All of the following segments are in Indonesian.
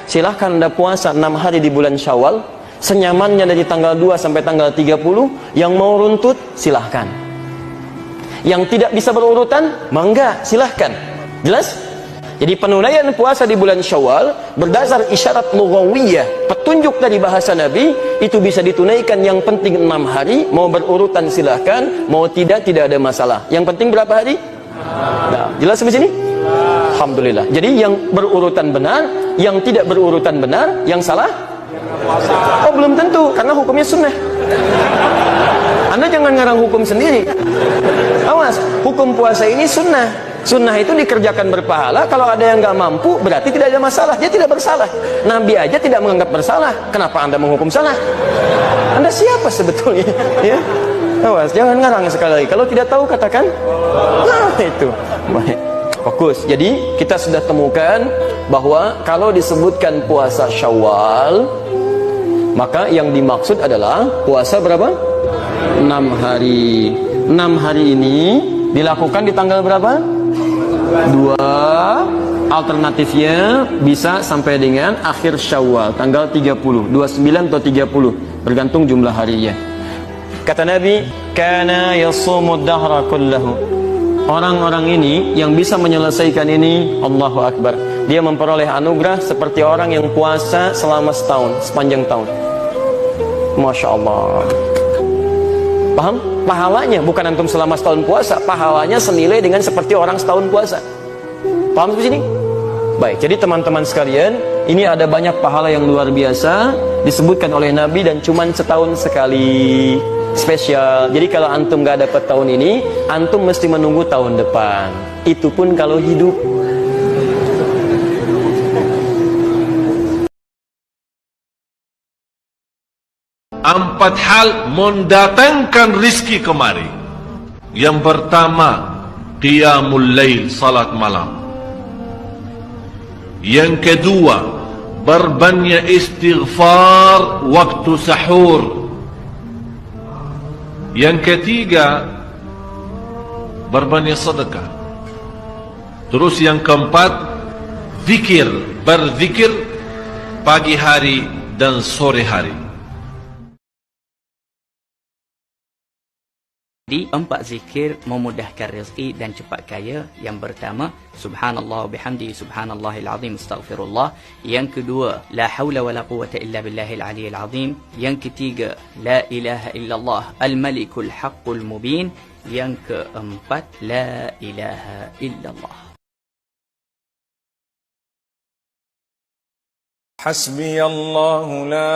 silahkan Anda puasa 6 hari di bulan Syawal, senyamannya dari tanggal 2 sampai tanggal 30. Yang mau runtut, silahkan. Yang tidak bisa berurutan, mangga, silahkan. Jelas? Jadi penunaian puasa di bulan Syawal berdasar isyarat lughawiyah, petunjuk dari bahasa Nabi, itu bisa ditunaikan. Yang penting 6 hari, mau berurutan silahkan, mau tidak ada masalah. Yang penting berapa hari? Nah, jelas sampai sini? Alhamdulillah. Jadi yang berurutan benar, yang tidak berurutan benar, yang salah? Oh, belum tentu, karena hukumnya sunnah. Anda jangan ngarang hukum sendiri. Awas, hukum puasa ini sunnah. Sunnah itu dikerjakan berpahala. Kalau ada yang nggak mampu, berarti tidak ada masalah. Dia tidak bersalah. Nabi aja tidak menganggap bersalah. Kenapa Anda menghukum salah? Anda siapa sebetulnya? Ya? Awas, jangan ngarang sekali lagi. Kalau tidak tahu, katakan. Nah, itu. Baik. Fokus. Jadi, kita sudah temukan bahwa kalau disebutkan puasa Syawal, maka yang dimaksud adalah puasa berapa? 6 hari. 6 hari ini dilakukan di tanggal berapa? 2. Alternatifnya bisa sampai dengan akhir Syawal, tanggal 30, 29 atau 30, bergantung jumlah harinya. Kata Nabi, kana yasumud dahra kullahu. Orang-orang ini yang bisa menyelesaikan ini, Allahu Akbar, dia memperoleh anugerah seperti orang yang puasa selama setahun, sepanjang tahun. Masya Allah. Paham? Pahalanya bukan antum selama setahun puasa, pahalanya senilai dengan seperti orang setahun puasa. Paham di sini? Baik, jadi teman-teman sekalian, ini ada banyak pahala yang luar biasa disebutkan oleh Nabi dan cuman setahun sekali. Spesial. Jadi kalau antum gak dapat tahun ini, antum mesti menunggu tahun depan. Itu pun kalau hidup. Empat hal mendatangkan rizki kemari. Yang pertama, qiyamul lail, salat malam. Yang kedua, berbanyak istighfar waktu sahur. Yang ketiga, berbanyak sedekah. Terus yang keempat, zikir, berzikir pagi hari dan sore hari. Di 4 zikir memudahkan rezeki dan cepat kaya. Yang pertama, subhanallah wa bihamdi subhanallahil azim astaghfirullah. Yang kedua, la haula wa la quwwata illa billahil aliyyil azim. Yang ketiga, la ilaha illallah al malikul haqqul mubin. Yang keempat, la ilaha illallah. حسبي الله لا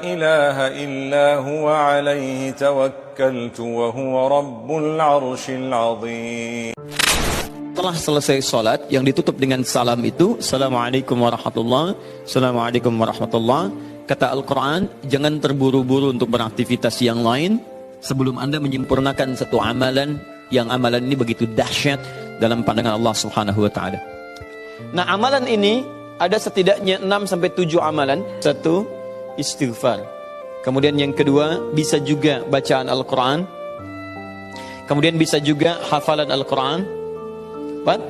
إله إلا هو عليه توكلت وهو رب العرش العظيم. Setelah selesai sholat yang ditutup dengan salam itu, Assalamualaikum warahmatullahi, Assalamualaikum warahmatullahi. Kata Al-Quran, jangan terburu-buru untuk beraktivitas yang lain sebelum Anda menyempurnakan satu amalan, yang amalan ini begitu dahsyat dalam pandangan Allah Subhanahu wa Ta'ala. Nah, amalan ini ada setidaknya 6-7 amalan. 1, istighfar. Kemudian yang kedua, bisa juga bacaan Al-Quran. Kemudian bisa juga hafalan Al-Quran. 4,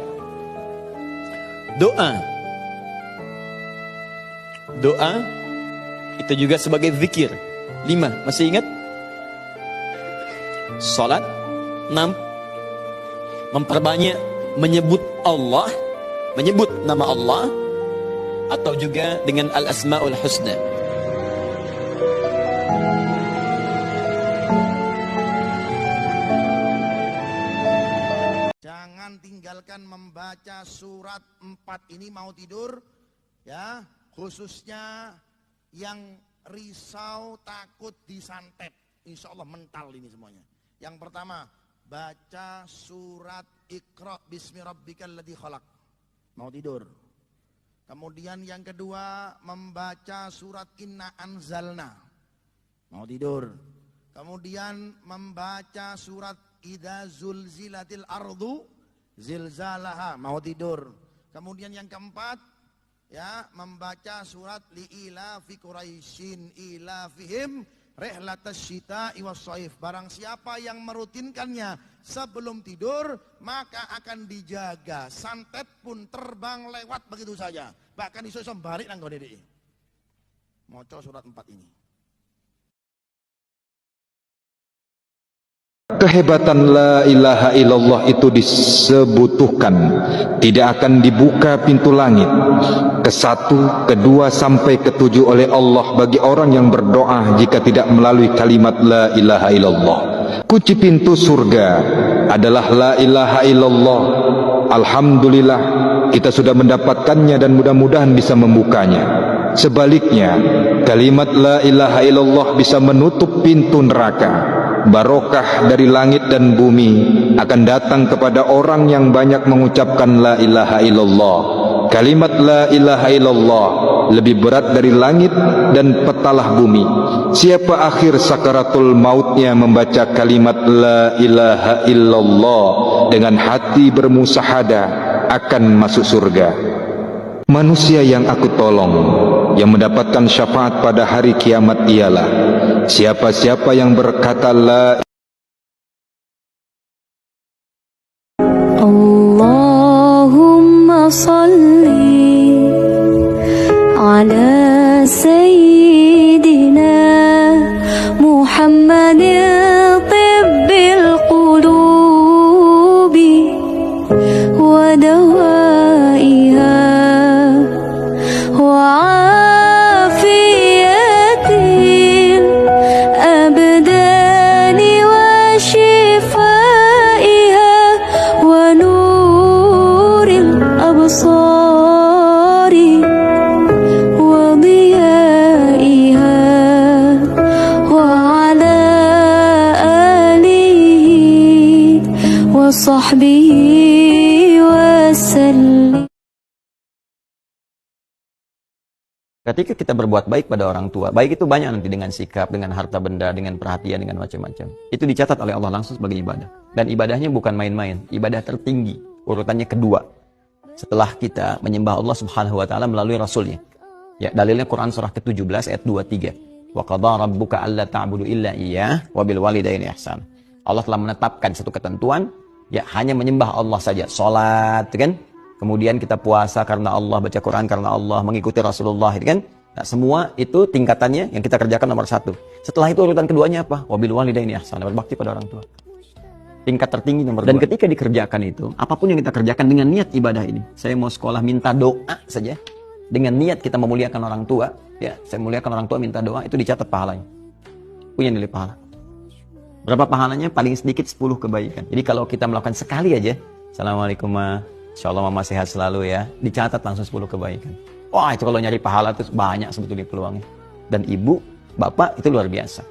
doa. Doa itu juga sebagai zikir. 5, masih ingat? Salat. 6, memperbanyak menyebut Allah, menyebut nama Allah, atau juga dengan al-asma'ul husna. Jangan tinggalkan membaca surat 4 ini mau tidur, ya, khususnya yang risau takut disantet. Insya Allah mental ini semuanya. Yang pertama, baca surat Iqra bismi rabbikal ladzi khalaq. Mau tidur. Kemudian yang kedua, membaca surat Inna Anzalna. Mau tidur. Kemudian membaca surat Idza zulzilatil ardu zilzalaha. Mau tidur. Kemudian yang keempat, ya, membaca surat Li'ilafi Quraisyin ilafihim rihlatasyita'i was-shaif. Barang siapa yang merutinkannya sebelum tidur, maka akan dijaga. Santet pun terbang lewat begitu saja. Bahkan iso balik nang gone dhek. Maca surat 4 ini. Kehebatan la ilaha illallah itu disebutuhkan, tidak akan dibuka pintu langit ke-1, ke-2 sampai ke-7 oleh Allah bagi orang yang berdoa jika tidak melalui kalimat la ilaha illallah. Kunci pintu surga adalah la ilaha illallah. Alhamdulillah kita sudah mendapatkannya dan mudah-mudahan bisa membukanya. Sebaliknya, kalimat la ilaha illallah bisa menutup pintu neraka. Barokah dari langit dan bumi akan datang kepada orang yang banyak mengucapkan la ilaha illallah. Kalimat la ilaha illallah lebih berat dari langit dan petalah bumi. Siapa akhir sakaratul mautnya membaca kalimat la ilaha illallah dengan hati bermusahadah akan masuk surga. Manusia yang aku tolong, yang mendapatkan syafaat pada hari kiamat ialah siapa-siapa yang berkata la Allahumma salli ala sayyidina Muhammadin tibbil qulubi wa dawaiha sahbihi wasallim. Ketika kita berbuat baik pada orang tua, baik itu banyak nanti dengan sikap, dengan harta benda, dengan perhatian, dengan macam-macam. Itu dicatat oleh Allah langsung sebagai ibadah. Dan ibadahnya bukan main-main, ibadah tertinggi, urutannya kedua. Setelah kita menyembah Allah Subhanahu wa taala melalui rasulnya. Ya, dalilnya Quran surah ke-17 ayat 23. Wa qadha rabbuka alla ta'budu illa iyyah wa bil walidaini ihsan. Allah telah menetapkan satu ketentuan, ya hanya menyembah Allah saja, salat, kan? Kemudian kita puasa karena Allah, baca Quran karena Allah, mengikuti Rasulullah, kan? Nah, semua itu tingkatannya yang kita kerjakan nomor 1. Setelah itu urutan keduanya apa? Wabil walidaini ihsan, berbakti pada orang tua. Tingkat tertinggi nomor 2. Dan ketika dikerjakan itu, apapun yang kita kerjakan dengan niat ibadah ini, saya mau sekolah minta doa saja, dengan niat kita memuliakan orang tua, ya, saya muliakan orang tua minta doa, itu dicatat pahalanya. Punya nilai pahala. Berapa pahalanya? Paling sedikit 10 kebaikan. Jadi kalau kita melakukan sekali aja, Assalamualaikum ma, insyaallah mama sehat selalu ya, dicatat langsung 10 kebaikan. Wah, itu kalau nyari pahala itu banyak sebetulnya peluangnya. Dan ibu, bapak itu luar biasa.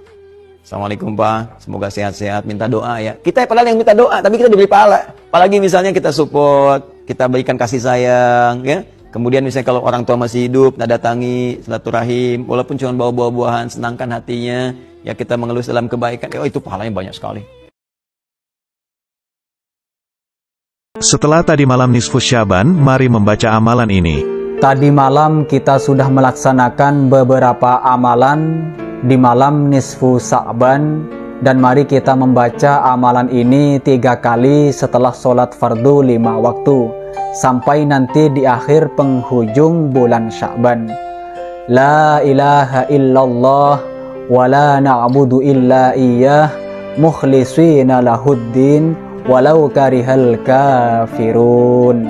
Assalamualaikum pak, semoga sehat-sehat, minta doa ya. Kita padahal yang minta doa, tapi kita diberi pahala. Apalagi misalnya kita support, kita berikan kasih sayang ya. Kemudian misalnya kalau orang tua masih hidup, datangi, silaturahim, walaupun cuma bawa buah-buahan, senangkan hatinya, ya kita mengelus dalam kebaikan, oh itu pahalanya banyak sekali. Setelah tadi malam nisfu Syaban, mari membaca amalan ini. Tadi malam kita sudah melaksanakan beberapa amalan di malam nisfu Sa'ban, dan mari kita membaca amalan ini 3 kali setelah sholat fardu 5 waktu, sampai nanti di akhir penghujung bulan Sya'ban. La ilaha illallah wa la na'budu illa iyyah mukhlishina lahuddin walau karihal kafirun.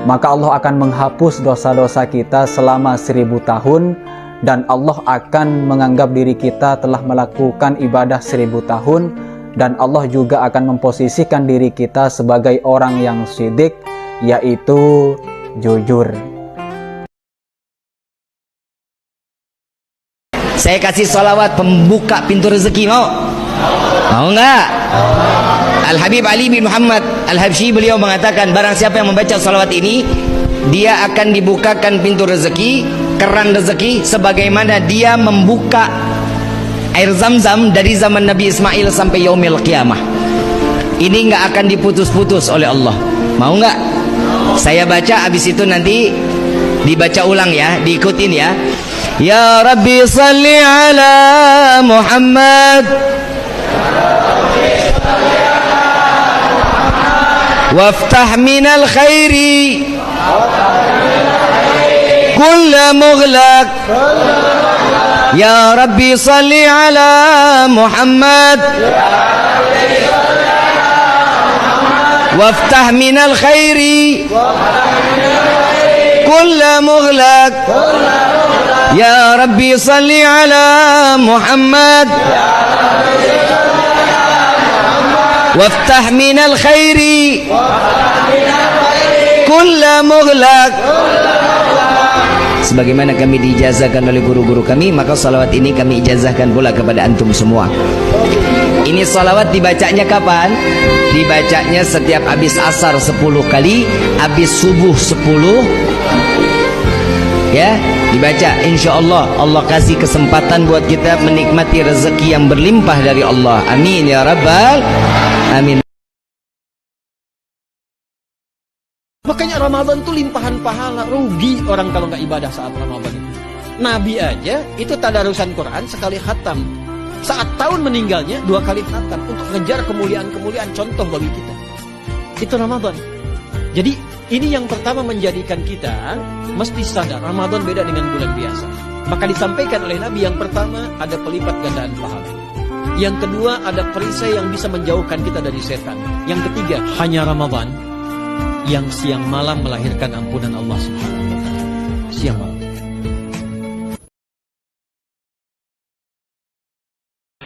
Maka Allah akan menghapus dosa-dosa kita selama 1000 tahun, dan Allah akan menganggap diri kita telah melakukan ibadah 1000 tahun, dan Allah juga akan memposisikan diri kita sebagai orang yang shidik, yaitu jujur. Saya kasih salawat pembuka pintu rezeki, mau? Mau enggak? Al-Habib Ali bin Muhammad Al-Habsyi beliau mengatakan, barang siapa yang membaca salawat ini, dia akan dibukakan pintu rezeki, keran rezeki, sebagaimana dia membuka air zam-zam dari zaman Nabi Ismail sampai yaumil qiyamah. Ini enggak akan diputus-putus oleh Allah. Mau enggak? Saya baca, habis itu nanti dibaca ulang ya, diikutin ya. Ya Rabbi salli ala Muhammad. وافتح من الخير كل مغلق يا ربي صل على محمد وافتح من الخير كل مغلق يا ربي صل على محمد وافتح من الخير كل مغلق. Sebagaimana kami diijazahkan oleh guru-guru kami, maka salawat ini kami ijazahkan pula kepada antum semua. Ini salawat dibacanya kapan? Dibacanya setiap habis asar 10 kali, habis subuh 10. Ya, dibaca. InsyaAllah Allah kasih kesempatan buat kita menikmati rezeki yang berlimpah dari Allah. Amin ya Rabbal Amin. Makanya Ramadan itu limpahan pahala. Rugi orang kalau nggak ibadah saat Ramadan itu. Nabi aja itu tadarusan Quran sekali khatam. Saat tahun meninggalnya 2 kali khatam untuk ngejar kemuliaan-kemuliaan, contoh bagi kita. Itu Ramadan. Jadi ini yang pertama menjadikan kita mesti sadar Ramadan beda dengan bulan biasa. Maka disampaikan oleh Nabi, yang pertama ada pelipat gandaan pahala. Yang kedua ada perisai yang bisa menjauhkan kita dari setan. Yang ketiga hanya Ramadan yang siang malam melahirkan ampunan Allah Subhanahu wa taala. Siang malam.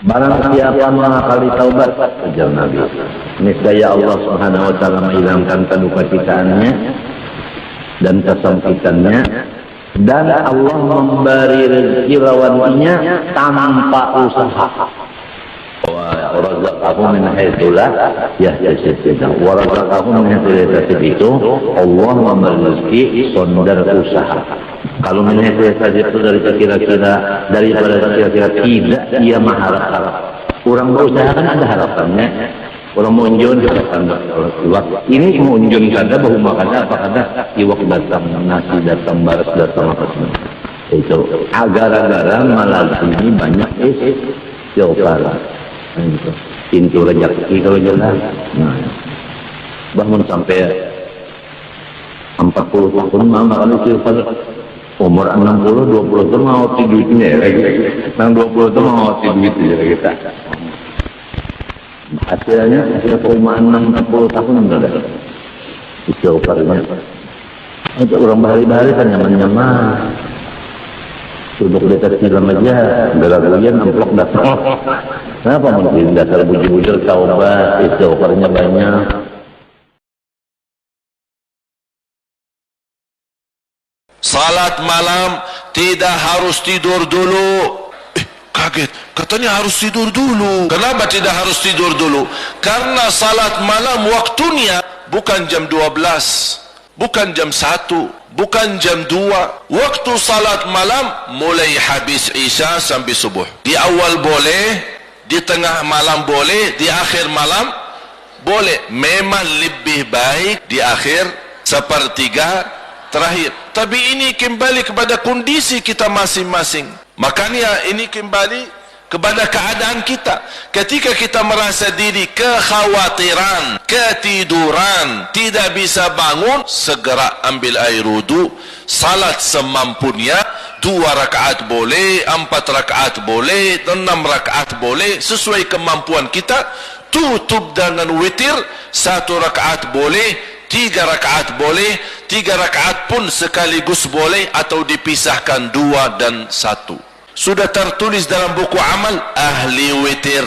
Barang siapa mengakali taubat, ujar Nabi, niscaya Allah Subhanahu wa taala menghilangkan kedukacitaannya dan kesempitannya, dan Allah memberi rezeki lawannya tanpa usaha. Wa razaqahu min haitsu la yahtasib. Wa razaqahu min haitsu la yahtasib itu Allah memberi rezeki sonder usaha. Kalau min haitsu la yahtasib itu dari kira-kira, daripada kira-kira tidak ia mengharap-harap. Orang berusaha kan ada harapannya. Orang mau unjun harapan Allah. Ini mau unjun kada bahu makannya apa kada iwak datang, nasi datang, baras datang apa semua. Itu agar-agaran malam ini banyak istighfar. Pintu rezeki kalau jelas. Nah, bangun sampai 40 tahun mama kalau istighfar, umur 60, 20 tahun mau duitnya lagi. Nang 20 tahun mau duitnya kita. Hasilnya perumahan 60 tahun enggak ada. Istighfar kan. Itu orang bahari-bahari kan nyaman-nyaman. Duduk di atas film aja, bela-belayan amplop datang. Kenapa mungkin dasar bujur-bujur taubat, istighfarnya banyak. Salat malam tidak harus tidur dulu. Kaget, katanya harus tidur dulu. Kenapa tidak harus tidur dulu? Karena salat malam waktunya bukan jam 12, bukan jam 1, bukan jam 2. Waktu salat malam mulai habis Isya sampai subuh. Di awal boleh, di tengah malam boleh, di akhir malam boleh. Memang lebih baik di akhir sepertiga terakhir. Tapi ini kembali kepada kondisi kita masing-masing. Makanya ini kembali kepada keadaan kita. Ketika kita merasa diri kekhawatiran, ketiduran, tidak bisa bangun, segera ambil air wudu, salat semampunya, 2 rakaat boleh, 4 rakaat boleh, 6 rakaat boleh, sesuai kemampuan kita. Tutup dengan witir, 1 rakaat boleh, 3 rakaat boleh, 3 rakaat pun sekaligus boleh, atau dipisahkan 2 dan 1. Sudah tertulis dalam buku amal ahli witir.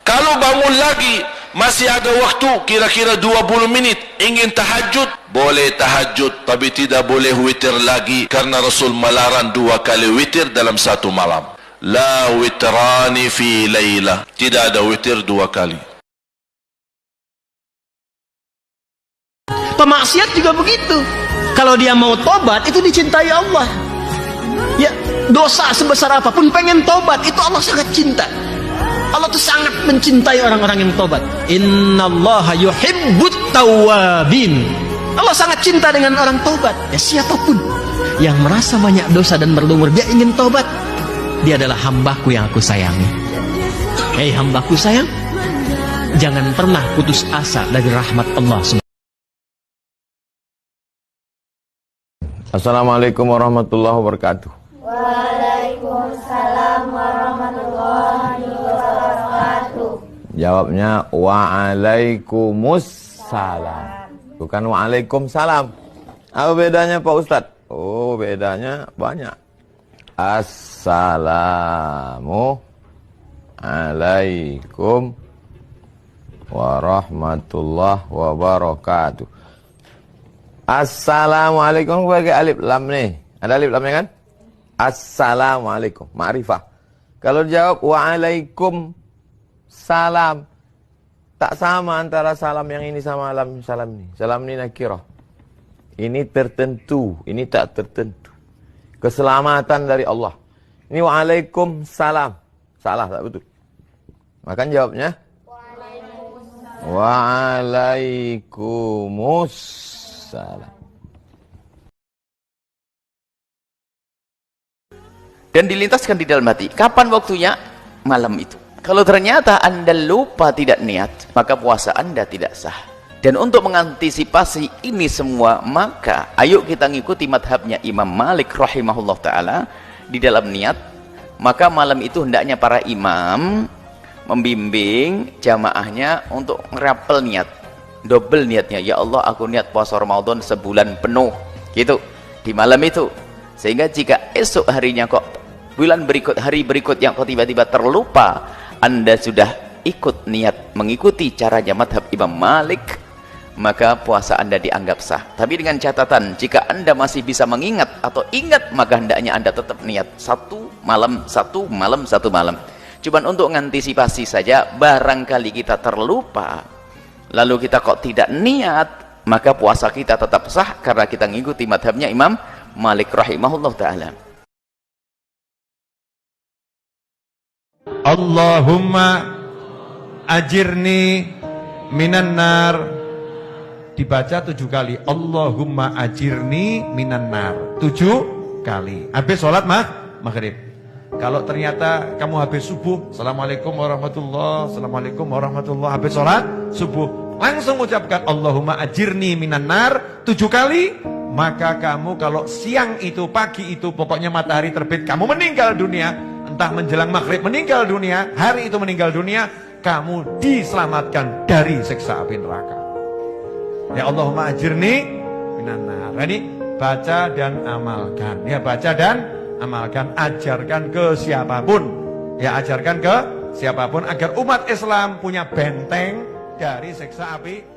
Kalau bangun lagi masih ada waktu kira-kira 20 menit ingin tahajud, boleh tahajud, tapi tidak boleh witir lagi, karena Rasul melarang 2 kali witir dalam 1 malam. La witrani fi layla, tidak ada witir 2 kali. Pemaksiat juga begitu. Kalau dia mau tobat, itu dicintai Allah. Ya, dosa sebesar apapun pengen tobat, itu Allah sangat cinta. Allah tuh sangat mencintai orang-orang yang tobat. Innallaha yuhibbut tawwabin. Allah sangat cinta dengan orang tobat. Ya, siapapun yang merasa banyak dosa dan berlumur, dia ingin tobat, dia adalah hambaku yang aku sayangi. Hei hambaku sayang, jangan pernah putus asa dari rahmat Allah. Assalamualaikum warahmatullahi wabarakatuh. Waalaikumsalam warahmatullahi wabarakatuh. Jawabnya waalaikumsalam. Bukan waalaikumsalam. Apa bedanya Pak Ustadz? Oh, bedanya banyak. Assalamu alaikum warahmatullahi wabarakatuh. Assalamualaikum pakai alif lam nih. Ada alif lamnya kan? Assalamualaikum, ma'rifah. Kalau jawab waalaikum salam, tak sama antara salam yang ini sama salam ini. Salam ini nakirah. Ini tertentu, ini tak tertentu. Keselamatan dari Allah. Ini waalaikum salam. Salah, tak betul. Maka jawabnya waalaikumsalam. Dan dilintaskan di dalam hati, kapan waktunya? Malam itu. Kalau ternyata Anda lupa tidak niat, maka puasa Anda tidak sah. Dan untuk mengantisipasi ini semua, maka ayo kita ngikuti madhabnya Imam Malik rahimahullah ta'ala di dalam niat. Maka malam itu hendaknya para imam membimbing jamaahnya untuk ngerapel niat, double niatnya. Ya Allah, aku niat puasa Ramadan sebulan penuh, gitu, di malam itu. Sehingga jika esok harinya kok bulan berikut, hari berikutnya kok tiba-tiba terlupa, Anda sudah ikut niat mengikuti caranya madhab Imam Malik, maka puasa Anda dianggap sah. Tapi dengan catatan, jika Anda masih bisa mengingat atau ingat, maka hendaknya Anda tetap niat satu malam, satu malam. Cuman untuk mengantisipasi saja, barangkali kita terlupa, lalu kita kok tidak niat, maka puasa kita tetap sah karena kita mengikuti madhabnya Imam Malik rahimahullah ta'ala. Allahumma ajirni minan nar. Dibaca 7 kali. Allahumma ajirni minan nar. 7 kali. Habis sholat maghrib. Kalau ternyata kamu habis subuh, Assalamualaikum warahmatullahi, Assalamualaikum warahmatullahi, habis sholat subuh, langsung ucapkan Allahumma ajirni minan nar 7 kali. Maka kamu kalau siang itu, pagi itu, pokoknya matahari terbit, kamu meninggal dunia, entah menjelang maghrib meninggal dunia, hari itu meninggal dunia, kamu diselamatkan dari siksa api neraka. Ya Allahumma ajirni minan nar. Ini baca dan amalkan. Ya, baca dan amalkan, ajarkan ke siapapun. Ya, ajarkan ke siapapun agar umat Islam punya benteng dari siksa api.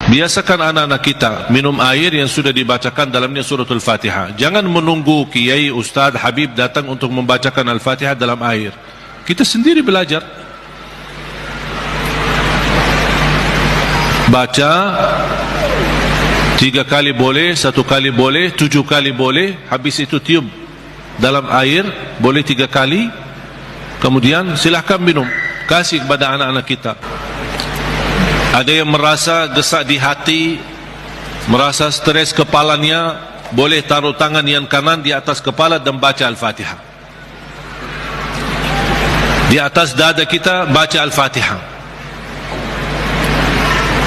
Biasakan anak-anak kita minum air yang sudah dibacakan dalamnya suratul Fatihah. Jangan menunggu kiai, ustadz, habib datang untuk membacakan Al-Fatihah dalam air. Kita sendiri belajar. Baca 3 kali boleh, 1 kali boleh, 7 kali boleh. Habis itu tiup dalam air, boleh 3 kali. Kemudian silahkan minum. Kasih kepada anak-anak kita. Ada yang merasa gesak di hati, merasa stres kepalanya, boleh taruh tangan yang kanan di atas kepala dan baca Al-Fatihah. Di atas dada kita baca Al-Fatihah.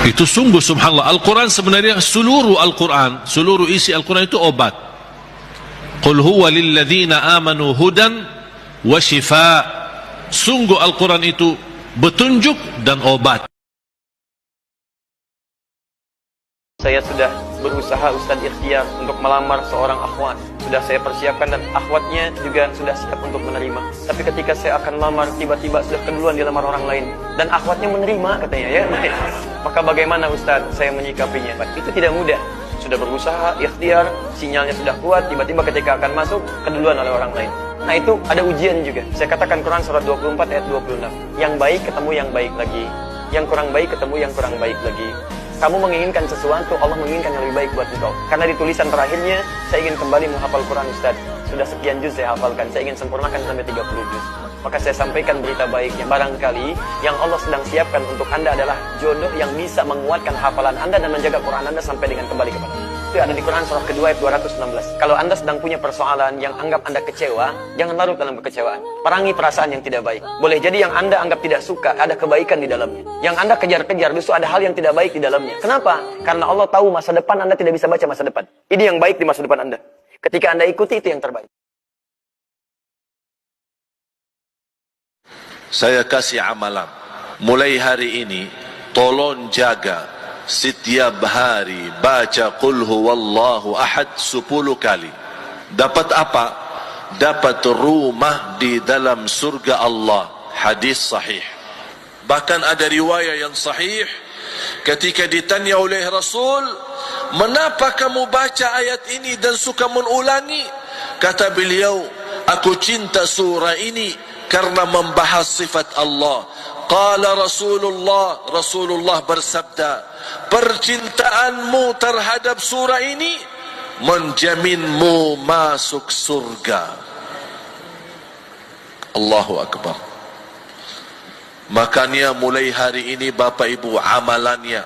Itu sungguh subhanallah. Al-Quran sebenarnya seluruh Al-Quran, seluruh isi Al-Quran itu obat. Qul huwa lilladzina amanu hudan wa shifa. Sungguh Al-Quran itu petunjuk dan obat. Saya sudah berusaha Ustadz ikhtiar untuk melamar seorang akhwat. Sudah saya persiapkan dan akhwatnya juga sudah siap untuk menerima. Tapi ketika saya akan lamar, tiba-tiba sudah keduluan dilamar orang lain. Dan akhwatnya menerima katanya ya. Maka bagaimana Ustadz saya menyikapinya? Itu tidak mudah. Sudah berusaha, ikhtiar, sinyalnya sudah kuat, tiba-tiba ketika akan masuk, keduluan oleh orang lain. Nah itu ada ujian juga. Saya katakan Quran surat 24 ayat 26. Yang baik ketemu yang baik lagi. Yang kurang baik ketemu yang kurang baik lagi. Kamu menginginkan sesuatu, Allah menginginkan yang lebih baik buat engkau. Karena di tulisan terakhirnya, saya ingin kembali menghafal Quran Ustaz. Sudah sekian juz saya hafalkan, saya ingin sempurnakan sampai 30 juz. Maka saya sampaikan berita baiknya. Barangkali yang Allah sedang siapkan untuk Anda adalah jodoh yang bisa menguatkan hafalan Anda dan menjaga Quran Anda sampai dengan kembali kepada Allah. itu ada di Quran surah kedua ayat 216. Kalau Anda sedang punya persoalan yang anggap Anda kecewa, jangan larut dalam kekecewaan. Perangi perasaan yang tidak baik. Boleh jadi yang Anda anggap tidak suka, ada kebaikan di dalamnya. Yang Anda kejar-kejar, justru ada hal yang tidak baik di dalamnya. Kenapa? Karena Allah tahu masa depan Anda tidak bisa baca masa depan. Ini yang baik di masa depan Anda. Ketika Anda ikuti, itu yang terbaik. Saya kasih amalan. Mulai hari ini, tolong jaga setiap hari baca Qul huwallahu ahad 10 kali. Dapat apa? Dapat rumah di dalam surga Allah. Hadis sahih. Bahkan ada riwayat yang sahih, ketika ditanya oleh Rasul, "Mengapa kamu baca ayat ini dan suka mengulangi?" Kata beliau, "Aku cinta surah ini karena membahas sifat Allah." Qala Rasulullah bersabda, "Percintaanmu terhadap surah ini menjaminmu masuk surga." Allahu Akbar. Makanya mulai hari ini Bapak Ibu, amalannya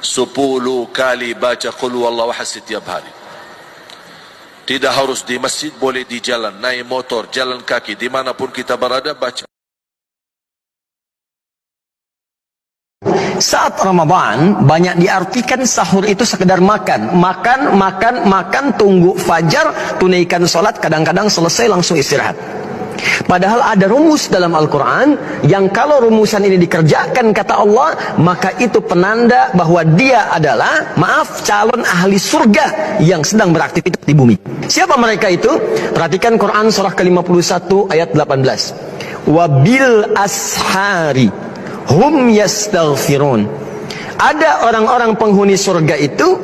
10 kali baca Qul huwallahu ahad setiap hari. Tidak harus di masjid, boleh di jalan, naik motor, jalan kaki, dimanapun kita berada, baca. Saat Ramadan, banyak diartikan sahur itu sekedar makan. Makan, tunggu fajar, tunaikan sholat, kadang-kadang selesai langsung istirahat. Padahal ada rumus dalam Al-Quran yang kalau rumusan ini dikerjakan, kata Allah, maka itu penanda bahwa dia adalah, calon ahli surga yang sedang beraktivitas di bumi. Siapa mereka itu? Perhatikan Quran surah ke-51 ayat 18. Wabil ashari hum yastaghfirun. Ada orang-orang penghuni surga itu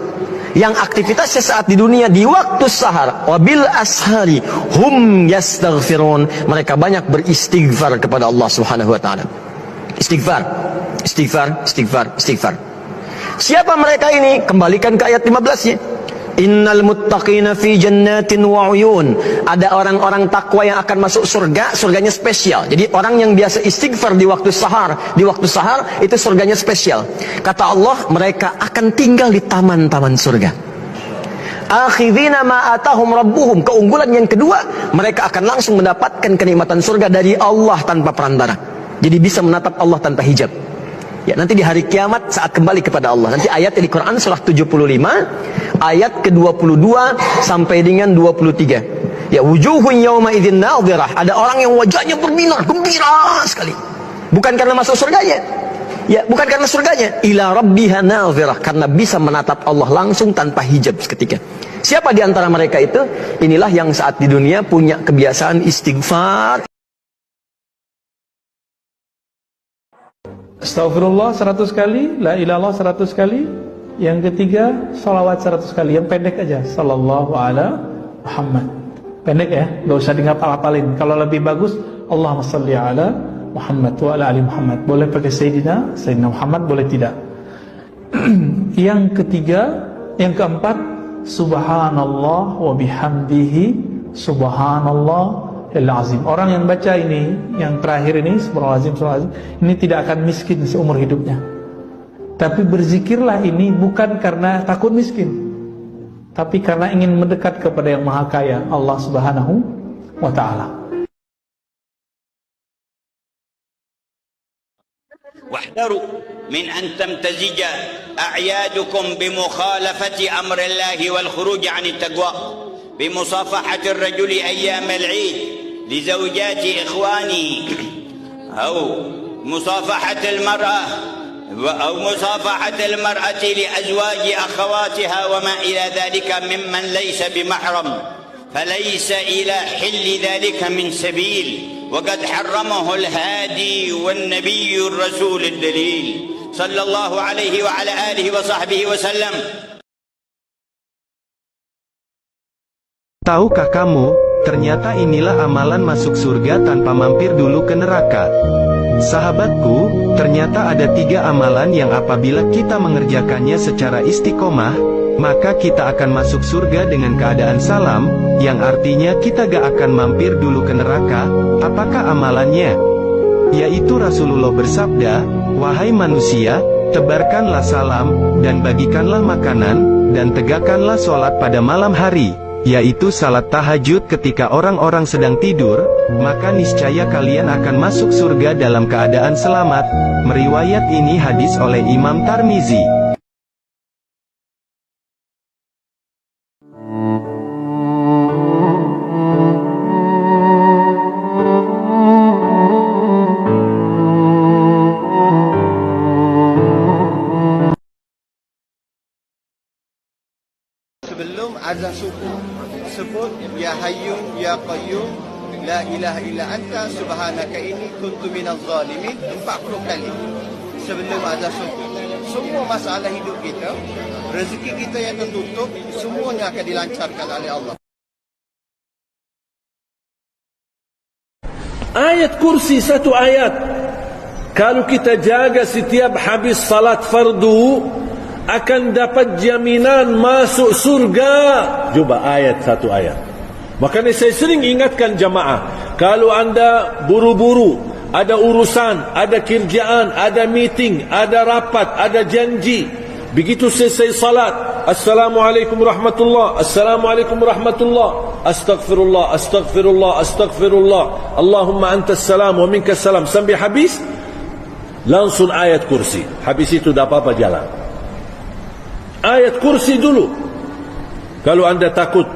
yang aktivitasnya saat di dunia di waktu sahar. Wabil ashari hum yastaghfirun. Mereka banyak beristighfar kepada Allah Subhanahu wa taala. Istighfar. Siapa mereka ini? Kembalikan ke ayat 15-nya. Innal muttaqina fi jannatin wa uyun. Ada orang-orang takwa yang akan masuk surga, surganya spesial. Jadi orang yang biasa istighfar di waktu sahar itu surganya spesial. Kata Allah, mereka akan tinggal di taman-taman surga. Akhidhina ma atahum rabbuhum. Keunggulan yang kedua, mereka akan langsung mendapatkan kenikmatan surga dari Allah tanpa perantara. Jadi bisa menatap Allah tanpa hijab. Ya, nanti di hari kiamat saat kembali kepada Allah. Nanti ayatnya di Quran surah 75 ayat ke-22 sampai dengan 23. Ya, wujuhun yawma idzin nadhirah. Ada orang yang wajahnya berbinar, gembira sekali. Bukan karena masuk surganya. Ya, bukan karena surganya. Ila rabbiha nadhirah, karena bisa menatap Allah langsung tanpa hijab seketika. Siapa di antara mereka itu? Inilah yang saat di dunia punya kebiasaan istighfar. Astagfirullah 100 kali, la ilallah 100 kali. Yang ketiga, salawat 100 kali. Yang pendek aja, sallallahu ala Muhammad. Pendek ya, gak usah dihafal-hafalin. Kalau lebih bagus, Allahumma salli ala Muhammad wa ala ali Muhammad. Boleh pakai Sayyidina Muhammad, boleh tidak. Yang ketiga, yang keempat, subhanallah wa bihamdihi subhanallah al-azim. Orang yang baca ini, yang terakhir ini, subhanallah, ini tidak akan miskin seumur hidupnya. Tapi berzikirlah ini bukan karena takut miskin, tapi karena ingin mendekat kepada yang maha kaya, Allah Subhanahu wa ta'ala. واحذروا من أن تمتزج أعيادكم بمخالفة أمر الله والخروج عن التقوى، بمصافحة الرجل أيام العيد لزوجات إخوانه، أو مصافحة المرأة لأزواج أخواتها وما إلى ذلك ممن ليس بمحرم، فليس إلى حل ذلك من سبيل، وقد حرمه الهادي والنبي الرسول الدليل صلى الله عليه وعلى آله وصحبه وسلم. Tahukah kamu, ternyata inilah amalan masuk surga tanpa mampir dulu ke neraka. Sahabatku, ternyata ada 3 amalan yang apabila kita mengerjakannya secara istiqomah, maka kita akan masuk surga dengan keadaan salam, yang artinya kita gak akan mampir dulu ke neraka. Apakah amalannya? Yaitu Rasulullah bersabda, "Wahai manusia, tebarkanlah salam, dan bagikanlah makanan, dan tegakkanlah sholat pada malam hari, yaitu salat tahajud ketika orang-orang sedang tidur, maka niscaya kalian akan masuk surga dalam keadaan selamat. Meriwayat ini hadis oleh Imam Tirmizi. Sebelum azan subuh, sebut ya hayyum ya qayyum la ilaha illa anta subhanaka inni kuntu minaz zalimin 40 kali sebelum azan subuh. Semua masalah hidup kita, rezeki kita yang tertutup, semuanya akan dilancarkan oleh Allah. Ayat kursi satu ayat. Kalau kita jaga setiap habis salat fardu, akan dapat jaminan masuk surga. Coba ayat satu ayat. Makanya saya sering ingatkan jamaah, kalau anda buru-buru, ada urusan, ada kerjaan, ada meeting, ada rapat, ada janji, begitu selesai salat, Assalamualaikum warahmatullah, Assalamualaikum warahmatullah, Astaghfirullah, Astaghfirullah, Astaghfirullah, Allahumma antas salam wa minkas salam, sampai habis, langsung ayat kursi. Habis itu dah apa-apa jalan. Ayat kursi dulu. Kalau anda takut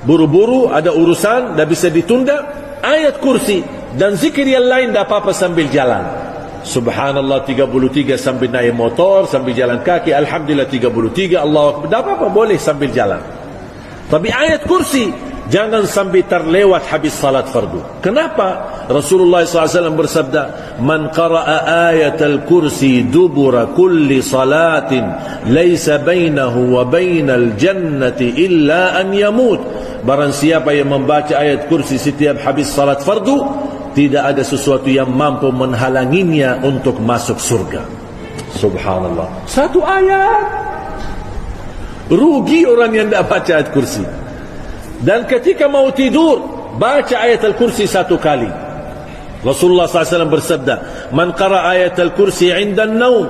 buru-buru, ada urusan, dah bisa ditunda, ayat kursi. Dan zikir yang lain dah apa-apa sambil jalan. Subhanallah 33 sambil naik motor, sambil jalan kaki, Alhamdulillah 33, Allah Akbar, dah apa-apa boleh sambil jalan. Tapi ayat kursi, jangan sampai terlewat habis salat fardu. Kenapa? Rasulullah SAW bersabda, Man qara'a ayatal kursi dubura kulli salatin, laysa bainahu wa bainal jannati illa an yamut. Barang siapa yang membaca ayat kursi setiap habis salat fardu, tidak ada sesuatu yang mampu menghalanginya untuk masuk surga. Subhanallah. Satu ayat. Rugi orang yang tidak baca ayat kursi. Dan ketika mau tidur, baca ayat al-kursi satu kali. Rasulullah SAW bersabda, Man qara ayat al-kursi inda an-naum,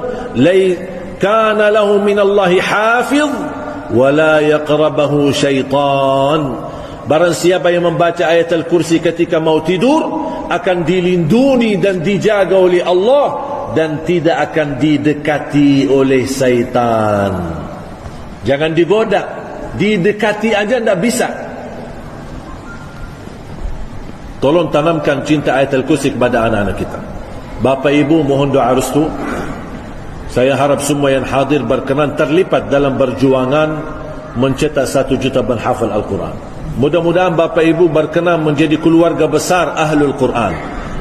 kana lahu min Allahi hafiz, wa la yaqrabahu syaitan. Barang siapa yang membaca ayat al-kursi ketika mau tidur, akan dilindungi dan dijaga oleh Allah, dan tidak akan didekati oleh syaitan. Jangan digoda, didekati aja tidak bisa. Tolong tanamkan cinta ayat al-kursi kepada anak-anak kita. Bapak ibu mohon doa restu. Saya harap semua yang hadir berkenan terlibat dalam perjuangan mencetak 1 juta penghafal Al-Quran. Mudah-mudahan bapak ibu berkenan menjadi keluarga besar Ahlul Quran.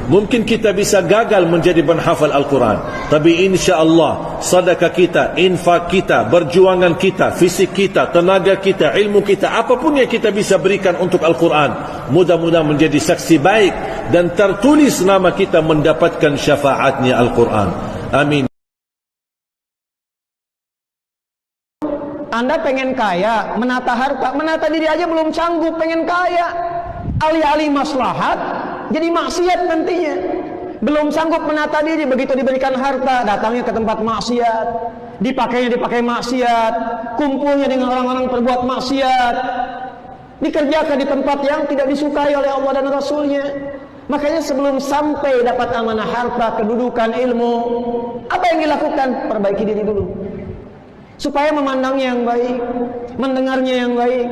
Mungkin kita bisa gagal menjadi penghafal Al-Quran, tapi insya-Allah sedekah kita, infak kita, perjuangan kita, fisik kita, tenaga kita, ilmu kita, apapun yang kita bisa berikan untuk Al-Quran, mudah-mudahan menjadi saksi baik dan tertulis nama kita mendapatkan syafaatnya Al-Quran. Amin. Anda pengen kaya, menata harta, menata diri aja belum sanggup, pengen kaya. Alih-alih maslahat, jadi maksiat nantinya. Belum sanggup menata diri, begitu diberikan harta, datangnya ke tempat maksiat, dipakai maksiat, kumpulnya dengan orang-orang perbuat maksiat, dikerjakan di tempat yang tidak disukai oleh Allah dan Rasulnya. Makanya sebelum sampai dapat amanah harta, kedudukan, ilmu, apa yang dilakukan? Perbaiki diri dulu, supaya memandangnya yang baik, mendengarnya yang baik,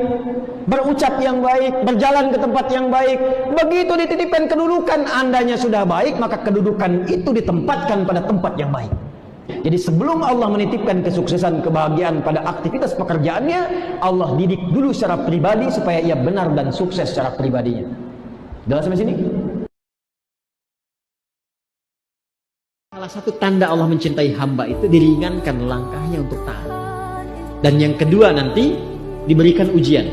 berucap yang baik, berjalan ke tempat yang baik. Begitu dititipkan kedudukan, andanya sudah baik, maka kedudukan itu ditempatkan pada tempat yang baik. Jadi sebelum Allah menitipkan kesuksesan, kebahagiaan pada aktivitas pekerjaannya, Allah didik dulu secara pribadi supaya ia benar dan sukses secara pribadinya. Jelas sampai sini? Salah satu tanda Allah mencintai hamba itu diringankan langkahnya untuk taat. Dan yang kedua nanti diberikan ujian.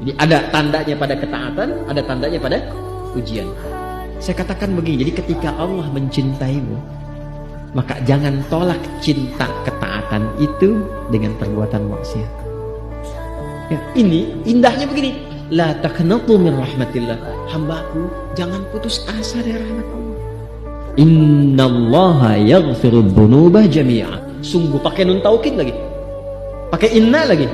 Jadi ada tandanya pada ketaatan, ada tandanya pada ujian. Saya katakan begini, jadi ketika Allah mencintaimu, maka jangan tolak cinta ketaatan itu dengan perbuatan maksiat. Ya, ini indahnya begini, la taqnatu min rahmatillah. Hambaku, jangan putus asa dari rahmat Allah. Innallaha yaghfiru dzunuba jami'a. Sungguh pakai nun taukid lagi. Pakai inna lagi.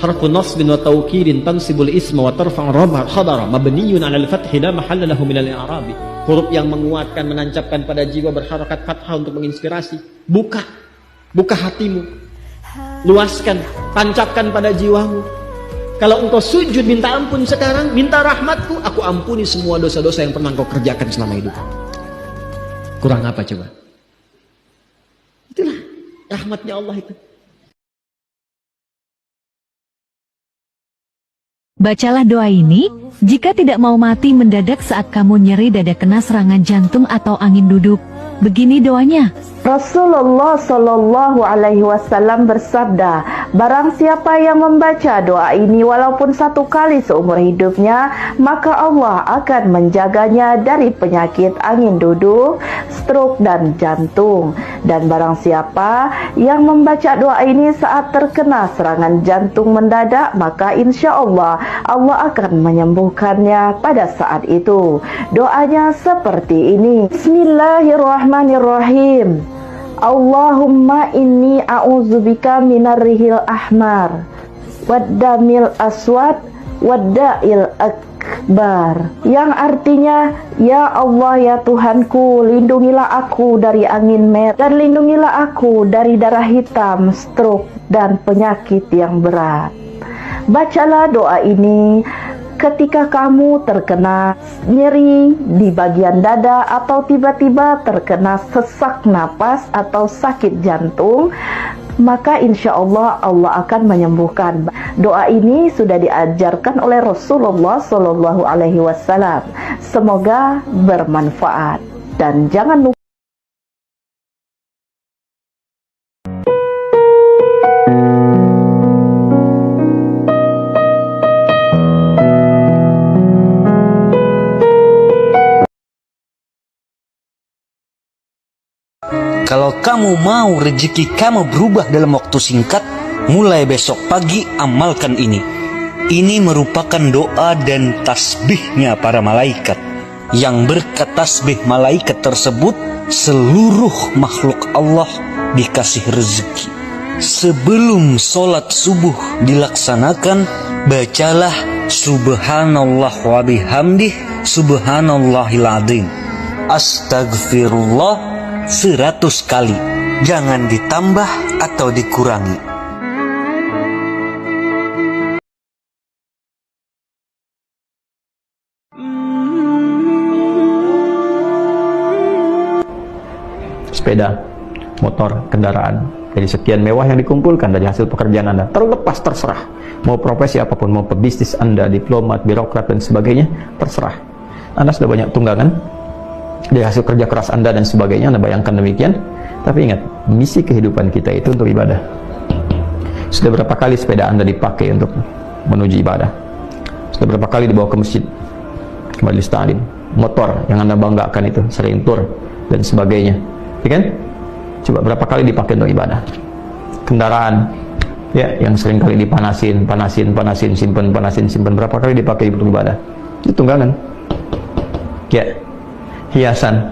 Harfu nasbin wa tawkidin tansibul isma wa tarfa'u khabara mabniyun 'ala al-fathi la mahalla lahu min al-i'rabi. Huruf yang menguatkan, menancapkan pada jiwa, berharakat fathah untuk menginspirasi. Buka hatimu, luaskan, tancapkan pada jiwamu. Kalau engkau sujud minta ampun sekarang, minta rahmatku, aku ampuni semua dosa-dosa yang pernah engkau kerjakan selama hidup. Kurang apa coba? Itulah rahmatnya Allah itu. Bacalah doa ini, jika tidak mau mati mendadak saat kamu nyeri dada kena serangan jantung atau angin duduk. Begini doanya. Rasulullah Shallallahu Alaihi Wasallam bersabda, barang siapa yang membaca doa ini walaupun 1 kali seumur hidupnya, maka Allah akan menjaganya dari penyakit angin duduk, stroke dan jantung. Dan barang siapa yang membaca doa ini saat terkena serangan jantung mendadak, maka insya Allah akan menyembuhkannya pada saat itu. Doanya seperti ini. Bismillahirrahmanirrahim. Allahumma inni a'udzubika minar rihil ahmar waddamil aswad wadda'il akbar, yang artinya, ya Allah ya Tuhanku, lindungilah aku dari angin merah dan lindungilah aku dari darah hitam, stroke dan penyakit yang berat. Bacalah doa ini ketika kamu terkena nyeri di bagian dada atau tiba-tiba terkena sesak napas atau sakit jantung, maka insya Allah akan menyembuhkan. Doa ini sudah diajarkan oleh Rasulullah Shallallahu Alaihi Wasallam. Semoga bermanfaat dan jangan lupa. Kalau kamu mau rezeki kamu berubah dalam waktu singkat, mulai besok pagi amalkan ini. Ini merupakan doa dan tasbihnya para malaikat. Yang berkat tasbih malaikat tersebut, seluruh makhluk Allah dikasih rezeki. Sebelum sholat subuh dilaksanakan, bacalah subhanallah wa bihamdih subhanallahil azim. Astagfirullah 100 kali, jangan ditambah atau dikurangi. Sepeda, motor, kendaraan, dari sekian mewah yang dikumpulkan dari hasil pekerjaan Anda, terlepas, terserah. Mau profesi apapun, mau pebisnis Anda, diplomat, birokrat dan sebagainya, terserah. Anda sudah banyak tunggangan dari hasil kerja keras Anda dan sebagainya, Anda bayangkan demikian. Tapi ingat, misi kehidupan kita itu untuk ibadah. Sudah berapa kali sepeda Anda dipakai untuk menuju ibadah? Sudah berapa kali dibawa ke masjid, ke majelis ta'lim? Motor yang Anda banggakan itu sering tur dan sebagainya, ya kan? Coba berapa kali dipakai untuk ibadah? Kendaraan ya yang sering kali dipanasin, simpen, berapa kali dipakai untuk ibadah? Itu tunggangan. Ya. Hiasan,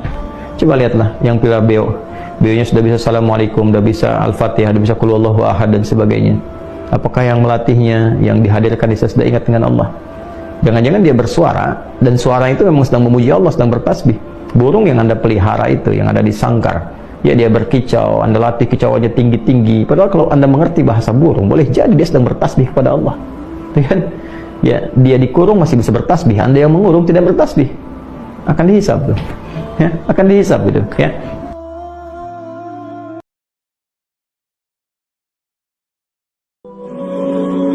coba lihatlah yang pila beonya sudah bisa assalamualaikum, sudah bisa al-fatihah, sudah bisa qul huwallahu ahad dan sebagainya. Apakah yang melatihnya, yang dihadirkan dia sudah ingat dengan Allah? Jangan-jangan dia bersuara dan suara itu memang sedang memuji Allah, sedang bertasbih. Burung yang Anda pelihara itu, yang ada di sangkar, ya dia berkicau, Anda latih kicauannya tinggi-tinggi. Padahal kalau Anda mengerti bahasa burung, boleh jadi dia sedang bertasbih kepada Allah, kan? Ya, dia dikurung masih bisa bertasbih, Anda yang mengurung tidak bertasbih. Akan dihisab tuh, ya, akan dihisab gitu, ya.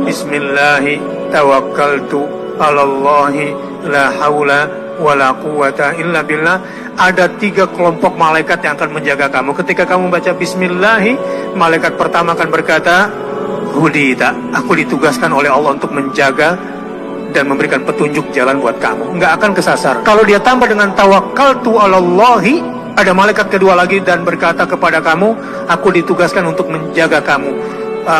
Bismillahi tawakkaltu ala Allahi la haula wa la quwata illa billah. Ada 3 kelompok malaikat yang akan menjaga kamu. Ketika kamu baca Bismillahi, malaikat pertama akan berkata, Hudita, aku ditugaskan oleh Allah untuk menjaga dan memberikan petunjuk jalan buat kamu, nggak akan kesasar. Kalau dia tambah dengan tawakkaltu alallahi, ada malaikat kedua lagi dan berkata kepada kamu, aku ditugaskan untuk menjaga kamu,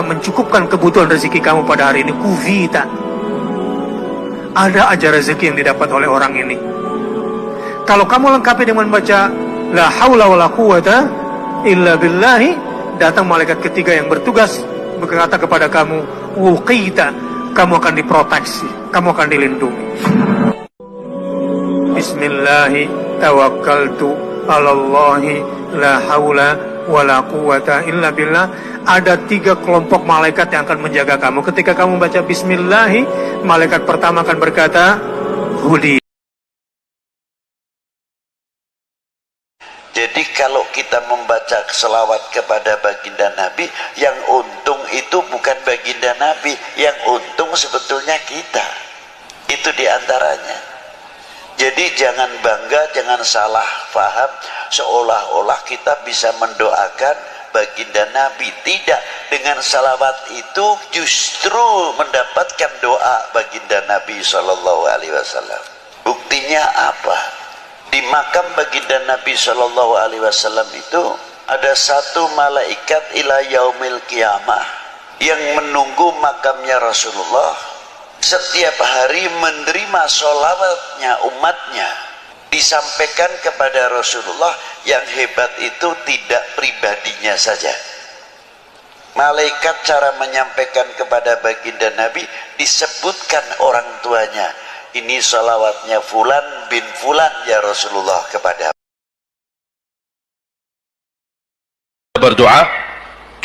mencukupkan kebutuhan rezeki kamu pada hari ini. Kuvita, ada aja rezeki yang didapat oleh orang ini. Kalau kamu lengkapi dengan baca la haula wala quwata illa billahi, datang malaikat ketiga yang bertugas berkata kepada kamu, wuqita, kamu akan diproteksi, kamu akan dilindungi. Bismillahi tawakkaltu alallahi la haula wala quwata illa billah. Ada 3 kelompok malaikat yang akan menjaga kamu. Ketika kamu baca bismillahi, malaikat pertama akan berkata, hudi. Jadi kalau kita membaca selawat kepada baginda Nabi, yang untung itu bukan baginda Nabi, yang untung sebetulnya kita. Itu diantaranya. Jadi jangan bangga, jangan salah faham, seolah-olah kita bisa mendoakan baginda Nabi. Tidak, dengan salawat itu justru mendapatkan doa baginda Nabi SAW. Buktinya apa? Di makam baginda Nabi SAW itu ada 1 malaikat ila yaumil qiyamah yang menunggu makamnya Rasulullah. Setiap hari menerima sholawatnya umatnya, disampaikan kepada Rasulullah. Yang hebat itu tidak pribadinya saja. Malaikat cara menyampaikan kepada baginda Nabi, disebutkan orang tuanya. Ini sholawatnya Fulan bin Fulan ya Rasulullah kepada. Berdoa,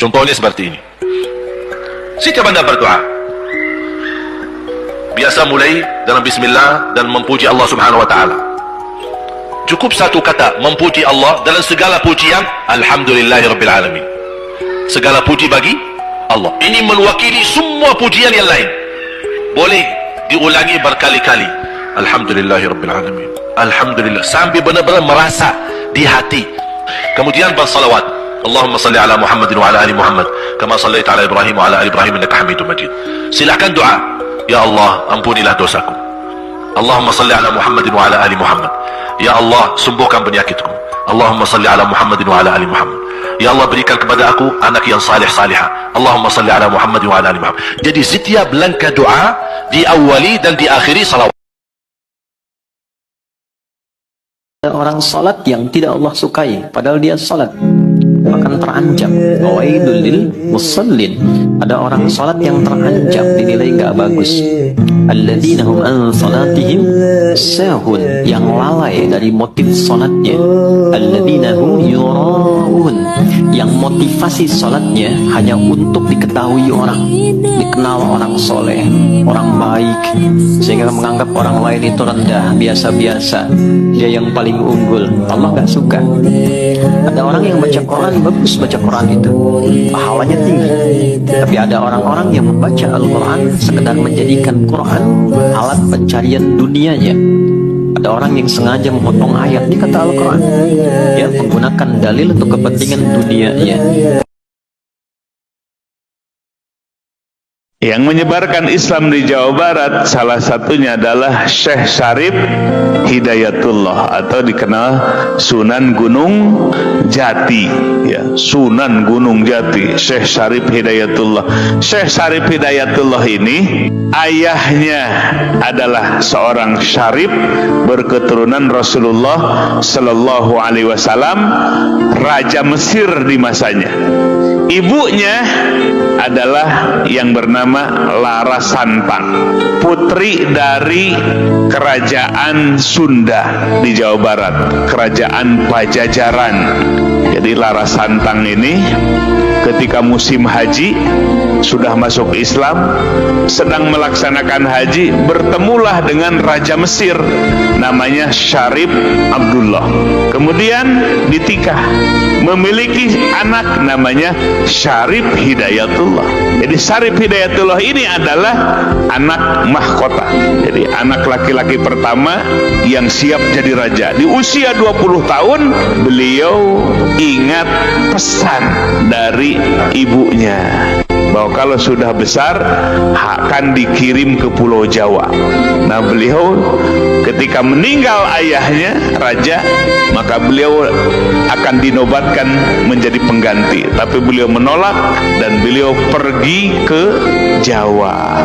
contohnya seperti ini. Setiap Anda berdoa, biasa mulai dalam bismillah dan memuji Allah Subhanahu wa taala. Cukup 1 kata memuji Allah dalam segala pujian, alhamdulillahirabbil alamin. Segala puji bagi Allah. Ini mewakili semua pujian yang lain. Boleh diulangi berkali-kali. Alhamdulillahirabbil alamin. Alhamdulillah, sampai benar-benar merasa di hati. Kemudian bersalawat. Allahumma salli ala Muhammadin wa ala ali Muhammad kama sallaita ala Ibrahim wa ala ali Ibrahim innaka Hamidum Majid. Silakan doa. Ya Allah, ampunilah dosaku. Allahumma salli ala Muhammadin wa ala ali Muhammad. Ya Allah, sembuhkan penyakitku. Allahumma salli ala Muhammadin wa ala ali Muhammad. Ya Allah, berikan kepada aku anak yang salih salihah. Allahumma salli ala Muhammadin wa ala ali Muhammad. Jadi setiap langkah doa diawali dan diakhiri salawat. Orang salat yang tidak Allah sukai padahal dia salat akan terancam. Wailul lil musallin. Ada orang salat yang terancam, dinilai enggak bagus. Alladzina hum an salatihim sahun, yang lalai dari motif salatnya. Alladzina hum yuraun, yang motivasi salatnya hanya untuk diketahui orang, dikenal orang soleh, orang baik, sehingga menganggap orang lain itu rendah, biasa-biasa, dia yang paling unggul. Allah enggak suka. Ada orang yang baca Quran, bagus baca Quran itu, pahalanya tinggi. Tapi ada orang-orang yang membaca Al-Quran sekedar menjadikan Quran alat pencarian dunianya. Ada orang yang sengaja memotong ayat di kata Al-Quran, ya, menggunakan dalil untuk kepentingan dunianya. Yang menyebarkan Islam di Jawa Barat salah satunya adalah Syekh Syarif Hidayatullah, atau dikenal Sunan Gunung Jati, ya, Sunan Gunung Jati, Syekh Syarif Hidayatullah. Syekh Syarif Hidayatullah ini ayahnya adalah seorang syarif berketurunan Rasulullah Sallallahu Alaihi Wasallam, Raja Mesir di masanya. Ibunya adalah yang bernama Lara Santang, putri dari kerajaan Sunda di Jawa Barat, kerajaan Pajajaran. Jadi Lara Santang ini ketika musim haji, sudah masuk Islam, sedang melaksanakan haji, bertemulah dengan Raja Mesir namanya Syarif Abdullah. Kemudian ditikah, memiliki anak namanya Syarif Hidayatullah. Jadi Syarif Hidayatullah ini adalah anak mahkota. Jadi anak laki-laki pertama yang siap jadi raja. Di usia 20 tahun beliau ingat pesan dari ibunya bahwa kalau sudah besar akan dikirim ke Pulau Jawa. Nah, beliau ketika meninggal ayahnya raja, maka beliau akan dinobatkan menjadi pengganti, tapi beliau menolak dan beliau pergi ke Jawa,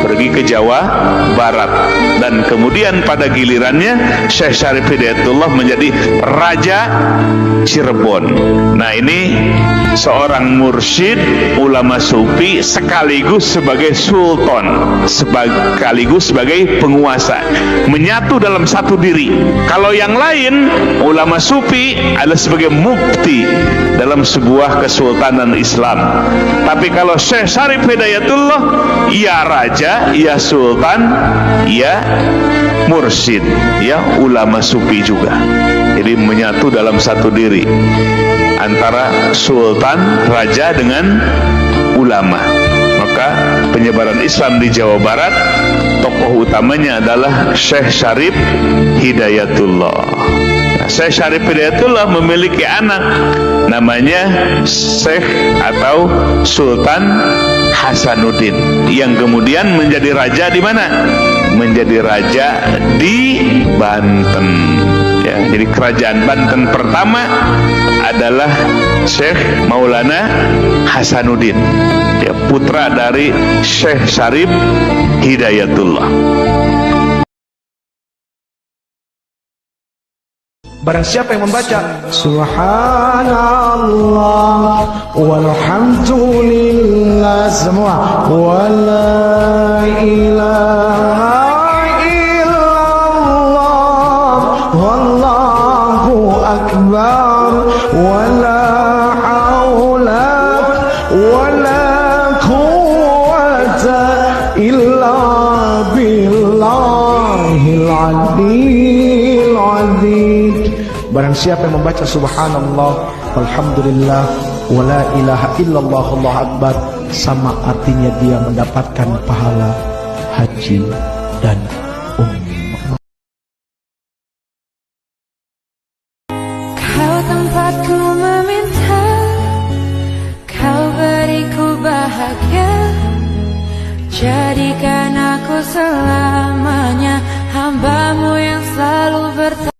pergi ke Jawa Barat. Dan kemudian pada gilirannya Syekh Syarif Hidayatullah menjadi Raja Cirebon. Nah, ini seorang mursyid ulama sufi Supi sekaligus sebagai sultan, sekaligus sebagai penguasa, menyatu dalam satu diri. Kalau yang lain, ulama Sufi adalah sebagai mufti dalam sebuah kesultanan Islam. Tapi kalau Syekh Syarif Hidayatullah, ia raja, ia sultan, ia mursyid, ya ulama Sufi juga. Jadi menyatu dalam satu diri antara sultan, raja dengan ulama. Maka penyebaran Islam di Jawa Barat, tokoh utamanya adalah Syekh Syarif Hidayatullah. Syekh Syarif Hidayatullah memiliki anak namanya Syekh atau Sultan Hasanuddin, yang kemudian menjadi raja di mana? Menjadi raja di Banten. Ya, jadi kerajaan Banten pertama adalah Syekh Maulana Hasanuddin, ya, putra dari Syekh Syarif Hidayatullah. Barang siapa yang membaca Subhanallah walhamdulillah semua, wala ilaha illallah wallahu akbar, wala haula wala quwwata illa billahil aliyil azim. Barang siapa yang membaca subhanallah walhamdulillah wala ilaha illallah Allahu akbar, sama artinya dia mendapatkan pahala haji dan umrah. Kau tempatku meminta, kau beriku bahagia, jadikan aku selamanya hamba-Mu yang selalu bertanya.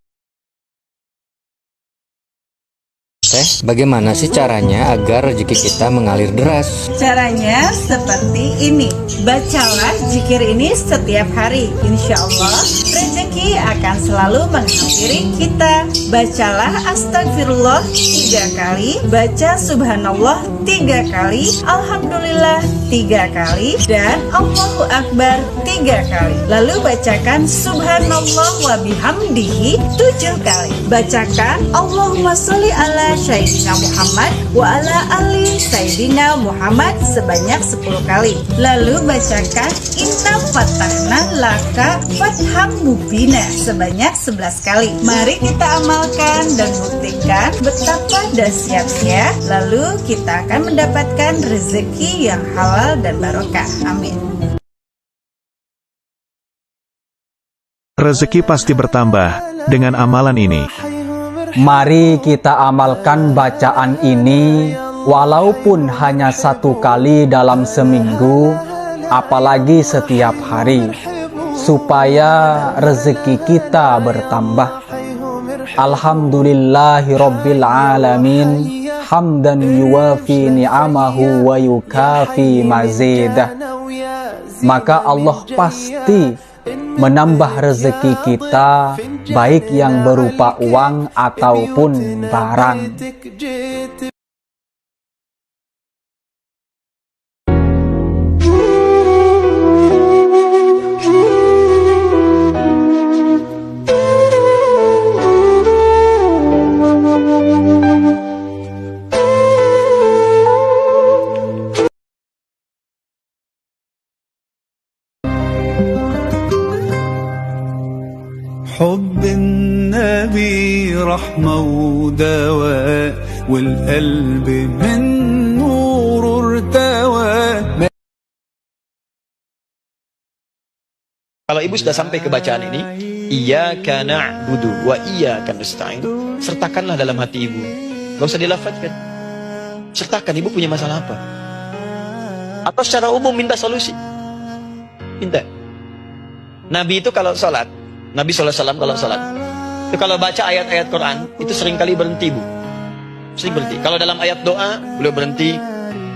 Teh, bagaimana sih caranya agar rezeki kita mengalir deras? Caranya seperti ini. Bacalah zikir ini setiap hari. Insya Allah rezeki akan selalu menghampiri kita. Bacalah astagfirullah 3 kali, baca subhanallah 3 kali, alhamdulillah 3 kali, dan Allahu Akbar 3 kali. Lalu bacakan subhanallah wa bihamdihi 7 kali. Bacakan Allahumma sholli ala Sayyidina Muhammad wa ala ali Sayyidina Muhammad sebanyak 10 kali. Lalu bacakan inna fatahna laka fatham mubina sebanyak 11 kali. Mari kita amalkan dan buktikan betapa dahsyatnya. Lalu kita akan mendapatkan rezeki yang halal dan barokah. Amin. Rezeki pasti bertambah dengan amalan ini. Mari kita amalkan bacaan ini walaupun hanya 1 kali dalam seminggu, apalagi setiap hari, supaya rezeki kita bertambah. Alhamdulillahirabbil alamin, hamdan yuwafi ni'amahu wa yukafi mazidah. Maka Allah pasti menambah rezeki kita, baik yang berupa uang ataupun barang. حب النبي رحمة ودواء والقلب من نور ارتوى. Kalau ibu sudah sampai ke bacaan ini, iyyaka na'budu wa iyyaka nasta'in, sertakanlah dalam hati ibu. Gak usah dilafadzkan. Sertakan, ibu punya masalah apa? Atau secara umum minta solusi. Minta. Nabi itu kalau sholat, Nabi SAW kalau sholat, itu kalau baca ayat-ayat Quran, itu seringkali berhenti, Bu. Sering berhenti. Kalau dalam ayat doa, beliau berhenti,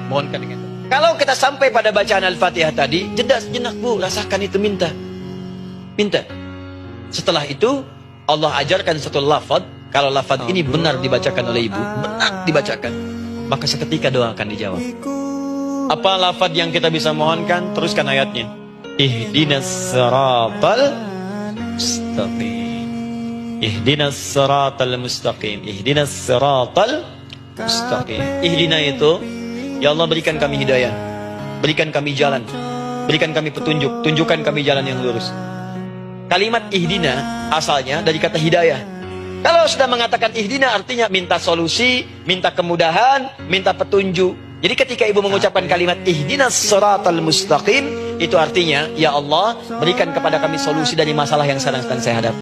mohonkan dengan doa. Kalau kita sampai pada bacaan Al-Fatihah tadi, jeda sejenak, Bu, rasakan itu, minta. Minta. Setelah itu, Allah ajarkan satu lafaz. Kalau lafaz ini benar dibacakan oleh ibu, benar dibacakan, maka seketika doa akan dijawab. Apa lafaz yang kita bisa mohonkan? Teruskan ayatnya. Ihdinas siratal mustaqim. Ihdinas siratal mustaqim. Ihdinas siratal mustaqim. Ihdina itu, ya Allah berikan kami hidayah, berikan kami jalan, berikan kami petunjuk, tunjukkan kami jalan yang lurus. Kalimat ihdina asalnya dari kata hidayah. Kalau sudah mengatakan ihdina artinya minta solusi, minta kemudahan, minta petunjuk. Jadi ketika ibu mengucapkan kalimat ihdinas siratal mustaqim, itu artinya, ya Allah, berikan kepada kami solusi dari masalah yang sedang saya hadapi.